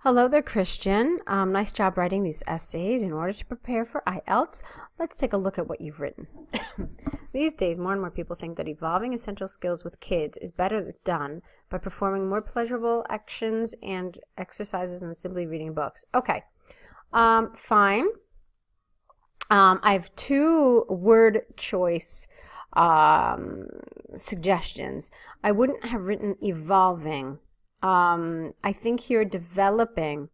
Hello there, Christian. Nice job writing these essays in order to prepare for IELTS. Let's take a look at what you've written. These days, more and more people think that evolving essential skills with kids is better done by performing more pleasurable actions and exercises than simply reading books. Okay, fine. I have two word choice suggestions. I wouldn't have written evolving. I think here developing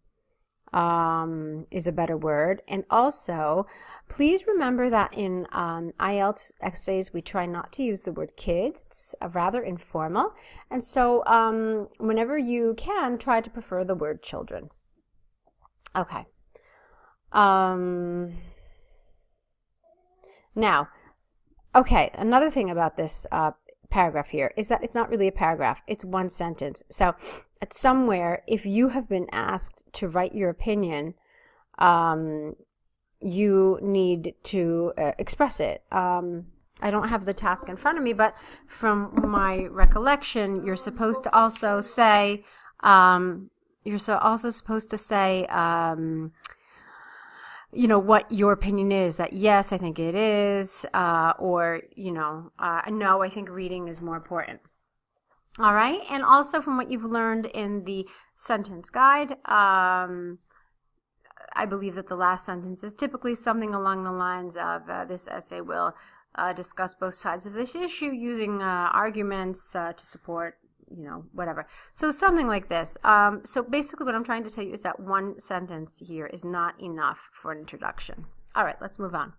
is a better word. And also, please remember that in IELTS essays, we try not to use the word kids. It's rather informal. And so whenever you can, try to prefer the word children. Okay. Now, okay, another thing about this paragraph here is that it's not really a paragraph, it's one sentence. So at somewhere, if you have been asked to write your opinion, you need to express it. I don't have the task in front of me, but from my recollection, you're supposed to also say, you know, what your opinion is, that yes, I think it is, or, you know, no, I think reading is more important. All right, and also from what you've learned in the sentence guide, I believe that the last sentence is typically something along the lines of, this essay will discuss both sides of this issue using arguments to support, you know, whatever. So something like this. So basically what I'm trying to tell you is that one sentence here is not enough for an introduction. All right, let's move on.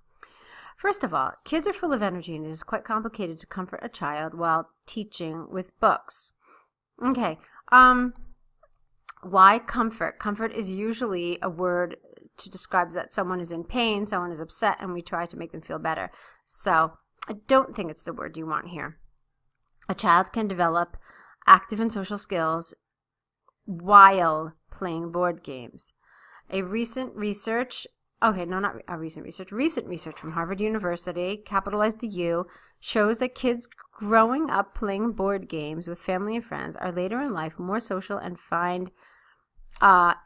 First of all, kids are full of energy and it is quite complicated to comfort a child while teaching with books. Okay, why comfort? Comfort is usually a word to describe that someone is in pain, someone is upset, and we try to make them feel better. So I don't think it's the word you want here. A child can develop active and social skills while playing board games. Recent research from Harvard University, capitalized the U, shows that kids growing up playing board games with family and friends are later in life more social and find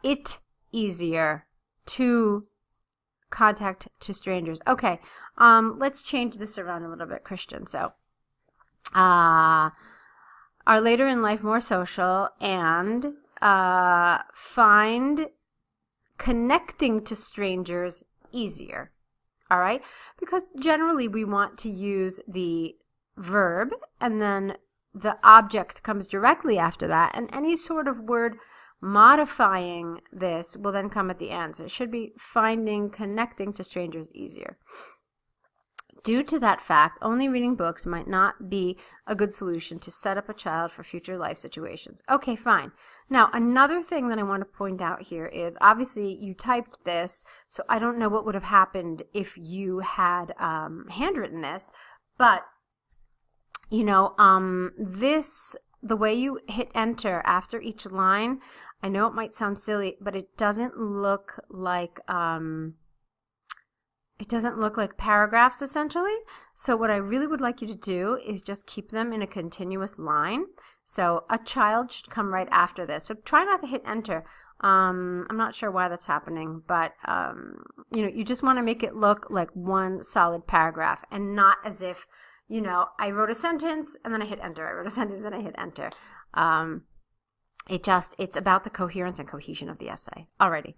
it easier to contact to strangers. Okay, let's change this around a little bit, Christian. So, are later in life more social and find connecting to strangers easier. All right? Because generally we want to use the verb and then the object comes directly after that, and any sort of word modifying this will then come at the end. So it should be finding connecting to strangers easier. Due to that fact, only reading books might not be a good solution to set up a child for future life situations. Okay, fine. Now, another thing that I want to point out here is, obviously, you typed this, so I don't know what would have happened if you had handwritten this, but, you know, the way you hit enter after each line, I know it might sound silly, but it doesn't look like paragraphs, essentially. So what I really would like you to do is just keep them in a continuous line. So a child should come right after this. So try not to hit enter. I'm not sure why that's happening, but you know, you just want to make it look like one solid paragraph and not as if, you know, I wrote a sentence and then I hit enter. I wrote a sentence and I hit enter. It's about the coherence and cohesion of the essay. Alrighty.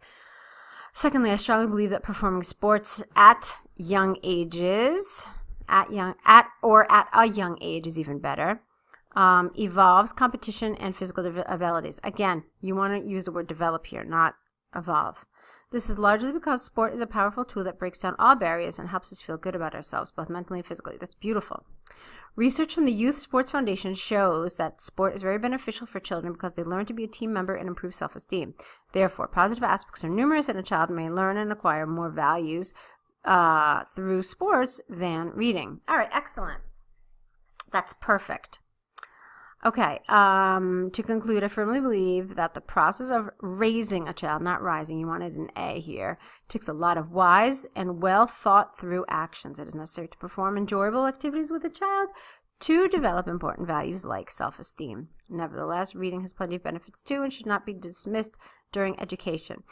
Secondly, I strongly believe that performing sports at young ages, at a young age is even better, evolves competition and physical abilities. Again, you want to use the word develop here, not evolve. This is largely because sport is a powerful tool that breaks down all barriers and helps us feel good about ourselves, both mentally and physically. That's beautiful. Research from the Youth Sports Foundation shows that sport is very beneficial for children because they learn to be a team member and improve self-esteem. Therefore, positive aspects are numerous, and a child may learn and acquire more values through sports than reading. All right, excellent. That's perfect. Okay, to conclude, I firmly believe that the process of raising a child, not rising, you wanted an A here, takes a lot of wise and well thought through actions. It is necessary to perform enjoyable activities with a child to develop important values like self-esteem. Nevertheless, reading has plenty of benefits too and should not be dismissed during education.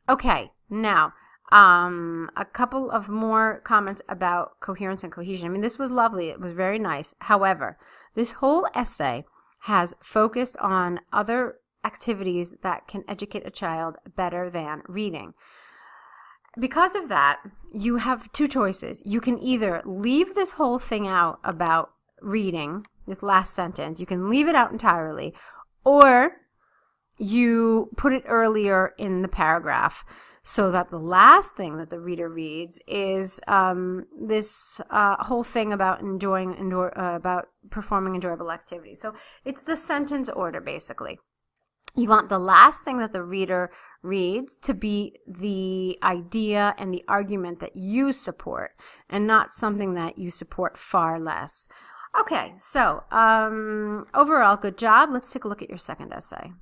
Okay, now, a couple of more comments about coherence and cohesion. I mean, this was lovely. It was very nice. However, this whole essay has focused on other activities that can educate a child better than reading. Because of that, you have two choices. You can either leave this whole thing out about reading, this last sentence, you can leave it out entirely, or you put it earlier in the paragraph so that the last thing that the reader reads is this whole thing about about performing enjoyable activities. So it's the sentence order, basically. You want the last thing that the reader reads to be the idea and the argument that you support, and not something that you support far less. Okay, so overall, good job. Let's take a look at your second essay.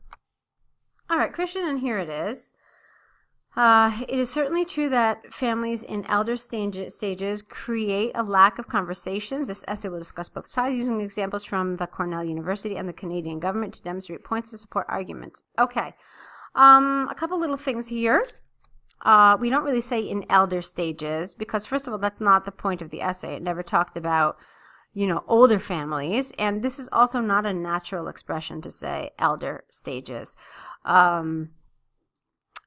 All right, Christian, and here it is. It is certainly true that families in elder stages create a lack of conversations. This essay will discuss both sides using examples from the Cornell University and the Canadian government to demonstrate points to support arguments. Okay, a couple little things here. We don't really say in elder stages because, first of all, that's not the point of the essay. It never talked about, older families, and this is also not a natural expression to say elder stages.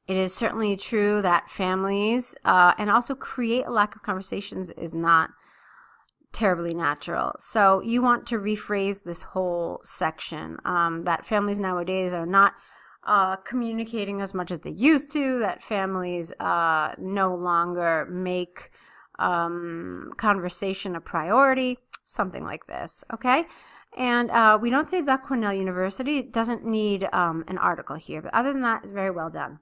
It is certainly true that families and also create a lack of conversations is not terribly natural. So you want to rephrase this whole section, that families nowadays are not communicating as much as they used to, that families no longer make conversation a priority, something like this, okay? And we don't say the Cornell University. It doesn't need an article here, but other than that, it's very well done.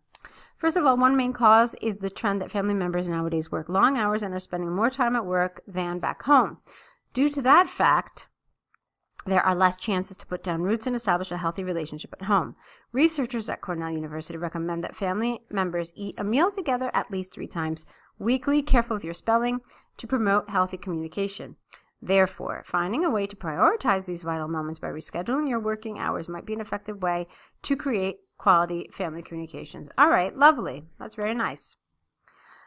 First of all, one main cause is the trend that family members nowadays work long hours and are spending more time at work than back home. Due to that fact, there are less chances to put down roots and establish a healthy relationship at home. Researchers at Cornell University recommend that family members eat a meal together at least 3 times weekly, careful with your spelling, to promote healthy communication. Therefore, finding a way to prioritize these vital moments by rescheduling your working hours might be an effective way to create quality family communications. All right, lovely. That's very nice.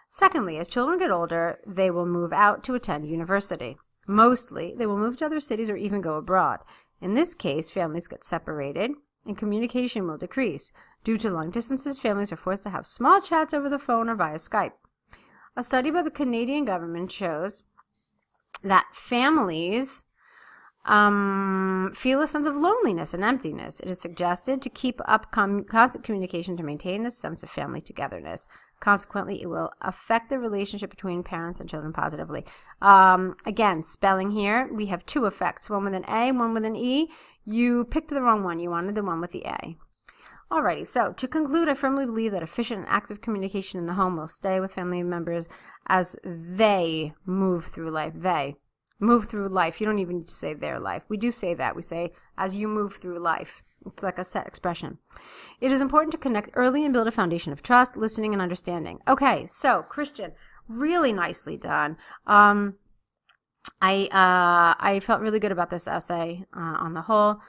Secondly, as children get older, they will move out to attend university. Mostly, they will move to other cities or even go abroad. In this case, families get separated and communication will decrease. Due to long distances, families are forced to have small chats over the phone or via Skype. A study by the Canadian government shows that families feel a sense of loneliness and emptiness. It is suggested to keep up constant communication to maintain a sense of family togetherness. Consequently, it will affect the relationship between parents and children positively. Again, spelling here, we have 2 effects, one with an A, one with an E. You picked the wrong one. You wanted the one with the A. Alrighty, so to conclude, I firmly believe that efficient and active communication in the home will stay with family members as they move through life. They move through life. You don't even need to say their life. We do say that. We say, as you move through life. It's like a set expression. It is important to connect early and build a foundation of trust, listening, and understanding. Okay, so Christian, really nicely done. I felt really good about this essay on the whole.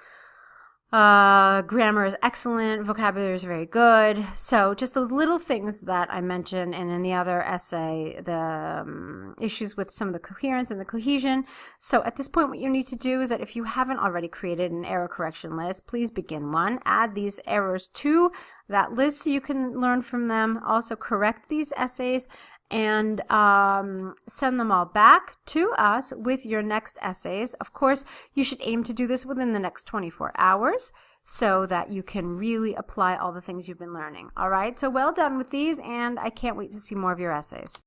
Grammar is excellent. Vocabulary is very good. So just those little things that I mentioned, and in the other essay, the issues with some of the coherence and the cohesion. So at this point, what you need to do is that if you haven't already created an error correction list, please begin one. Add these errors to that list so you can learn from them. Also correct these essays and send them all back to us with your next essays. Of course, you should aim to do this within the next 24 hours so that you can really apply all the things you've been learning. All right, so well done with these, and I can't wait to see more of your essays.